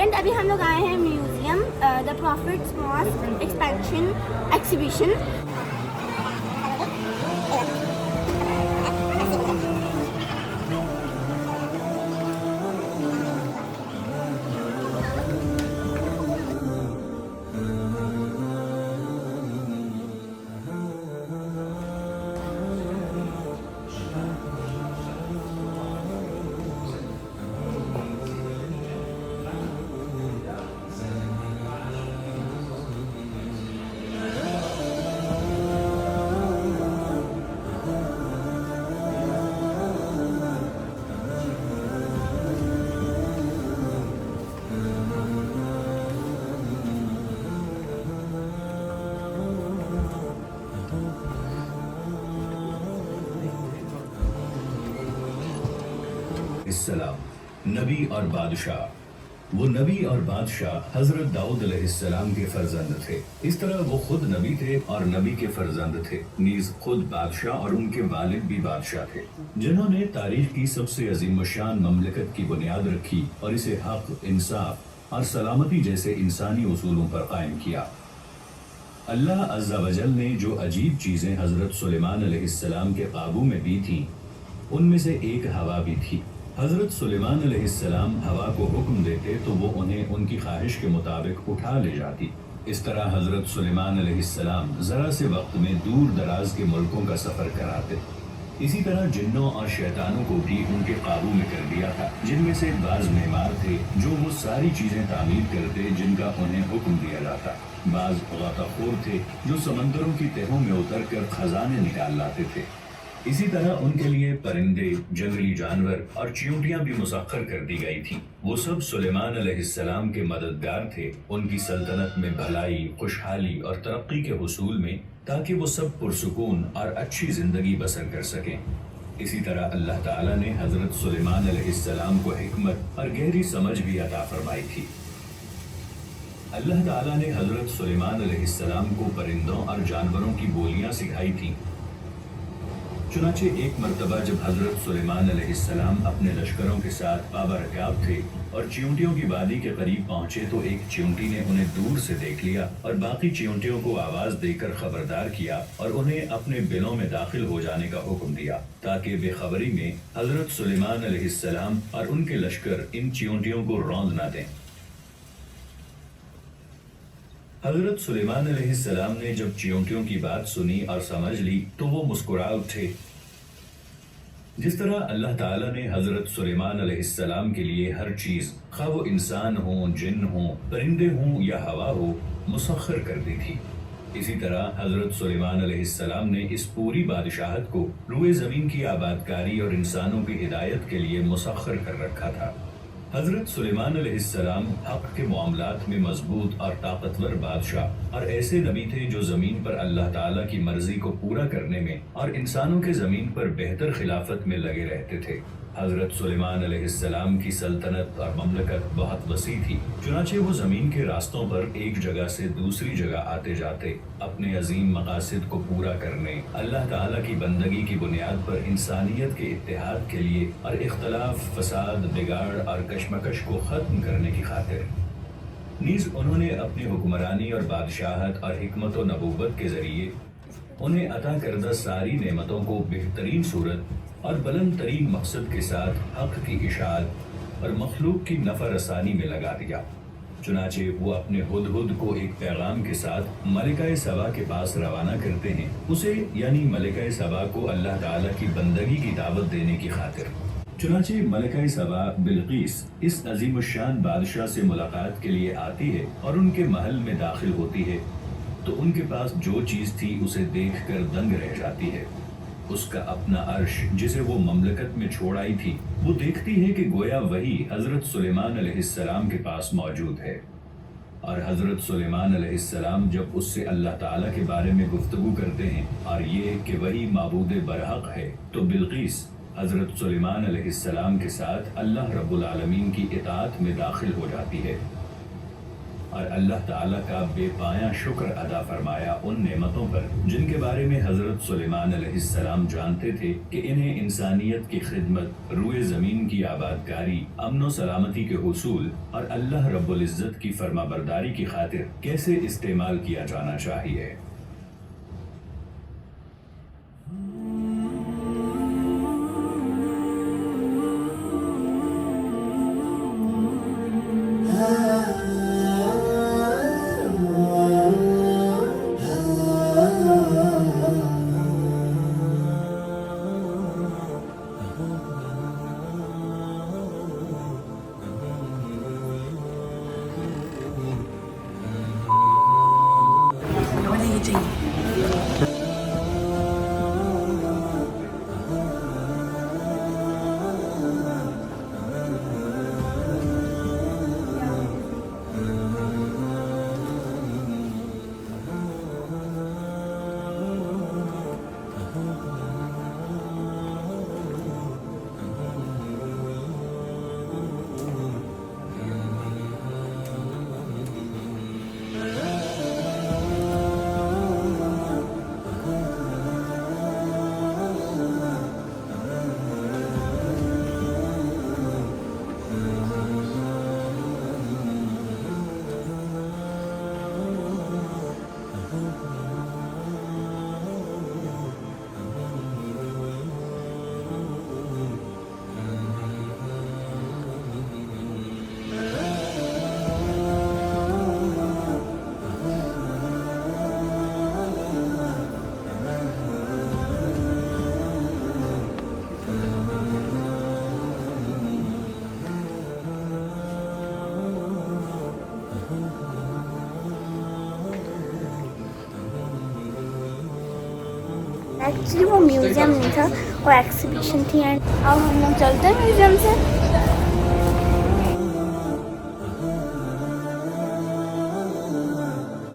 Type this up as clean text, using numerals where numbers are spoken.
Friend, अभी हम लोग आए हैं museum, the prophet's mosque expansion exhibition. इस्सलाम नबी और बादशाह। वो नबी और बादशाह हजरत दाऊद अलैहिस्सलाम के फर्जंद थे। इस तरह वो खुद नबी थे और नबी के फर्जंद थे, नीज खुद बादशाह और उनके वालिद भी बादशाह थे, जिन्होंने तारीख की सबसे अजीम शान ममलकत की बुनियाद रखी और इसे हक, इंसाफ और सलामती जैसे इंसानी उसूलों पर कायम किया। अल्लाह अज़्ज़ा वजल ने जो अजीब चीज़ें हजरत सुलेमान अलैहिस्सलाम के काबू में दी थीं, उनमें से एक हवा भी थी। हजरत सुलेमान अलैहिस्सलाम हवा को हुक्म देते तो वो उन्हें उनकी ख्वाहिश के मुताबिक उठा ले जाती। इस तरह हजरत सुलेमान अलैहिस्सलाम जरा से वक्त में दूर दराज के मुल्कों का सफर कराते। इसी तरह जिन्नों और शैतानों को भी उनके काबू में कर दिया था, जिनमें से बाज मेमार थे जो वो सारी चीजें तामीर करते जिनका उन्हें हुक्म दिया जाता। बाज गौताखोर थे जो समंदरों की तहों में उतर कर खजाने निकाल लाते थे। इसी तरह उनके लिए परिंदे, जंगली जानवर और चींटियां भी मुसख्खर कर दी गई थी। वो सब सुलेमान अलैहिस्सलाम के मददगार थे उनकी सल्तनत में भलाई, खुशहाली और तरक्की के हुसूल में, ताकि वो सब पुरसुकून और अच्छी जिंदगी बसर कर सकें। इसी तरह अल्लाह ताला ने हजरत सुलेमान अलैहिस्सलाम को हिकमत और गहरी समझ भी अता फरमाई थी। अल्लाह ताला ने हजरत सुलेमान अलैहिस्सलाम को परिंदों और जानवरों की बोलियां सिखाई थी। चुनाचे एक मर्तबा जब हजरत सुलेमान अलैहिस्सलाम अपने लश्करों के साथ बाबरकयाब थे और चींटियों की वादी के करीब पहुंचे तो एक चींटी ने उन्हें दूर से देख लिया और बाकी चींटियों को आवाज देकर खबरदार किया और उन्हें अपने बिलों में दाखिल हो जाने का हुक्म दिया, ताकि बेखबरी में हजरत सुलेमान अलैहिस्सलाम और उनके लश्कर इन चींटियों को रौंद न दें। हजरत सुलेमान अलैहिस्सलाम ने जब चींटियों की बात सुनी और समझ ली तो वो मुस्कुरा उठे। जिस तरह अल्लाह ताला ने हजरत सुलेमान अलैहिस्सलाम के लिए हर चीज, खा वो इंसान हो, जिन हो, परिंदे हों या हवा हो, मुसख्खर कर दी थी, इसी तरह हजरत सुलेमान अलैहिस्सलाम ने इस पूरी बादशाहत को रूए जमीन की आबादकारी और इंसानों की हिदायत के लिए मुसख्खर कर रखा था। हजरत सुलेमान अलैहिस्सलाम हक के मामलात में मजबूत और ताकतवर बादशाह और ऐसे नबी थे जो जमीन पर अल्लाह ताला की मर्जी को पूरा करने में और इंसानों के जमीन पर बेहतर खिलाफत में लगे रहते थे। हजरत सुलेमान अलैहिस्सलाम की सल्तनत और ममलकत बहुत वसी थी, चुनाचे वो जमीन के रास्तों पर एक जगह से दूसरी जगह आते जाते अपने अजीम मकासद को पूरा करने, अल्लाह ताला की बंदगी की बुनियाद पर इंसानियत के इत्तेहाद के लिए और इख्तलाफ, फसाद, बिगाड़ और कशमकश को खत्म करने की खातिर। नीज उन्होंने अपनी हुक्मरानी और बादशाहत और हिकमत और नबूवत के जरिए उन्हें अता करदा सारी नेमतों को बेहतरीन सूरत और बुलंद तरीन मकसद के साथ हक की इशाअत और मखलूक की नफर रसानी में लगा दिया। चुनाचे वो अपने हुदहुद को एक पैगाम के साथ मलिका सबा के पास रवाना करते हैं, उसे यानी मलिका सबा को अल्लाह ताला की बंदगी की दावत देने की खातिर। चुनाचे मलिका सबा बिल्किस इस अजीम शान बादशाह से मुलाकात के लिए आती है और उनके महल में दाखिल होती है तो उनके पास जो चीज थी उसे देखकर दंग रह जाती है। उसका अपना अर्श जिसे वो ममलकत में छोड़ आई थी, वो देखती है कि गोया वही हजरत सुलेमान अलैहिस्सलाम के पास मौजूद है। और हजरत सुलेमान अलैहिस्सलाम जब उससे अल्लाह ताला के बारे में गुफ्तगू करते हैं और ये कि वही माबूद बरहक है, तो बिल्किस हजरत सुलेमान अलैहिस्सलाम के साथ अल्लाह रब्बुल आलमीन की इताअत में दाखिल हो जाती है और अल्लाह ताला का बेपाया शुक्र अदा फरमाया उन नेमतों पर जिनके बारे में हजरत सुलेमान अलैहिस्सलाम जानते थे कि इन्हें इंसानियत की खिदमत, रूए ज़मीन की आबादकारी, अमन सलामती के हुसूल और अल्लाह रब्बुल इज़्ज़त की फरमाबरदारी की खातिर कैसे इस्तेमाल किया जाना चाहिए। एक्चुअली वो म्यूजियम नहीं था, वो एक्सिबिशन थी। एंड अब हम लोग चलते हैं म्यूजियम से।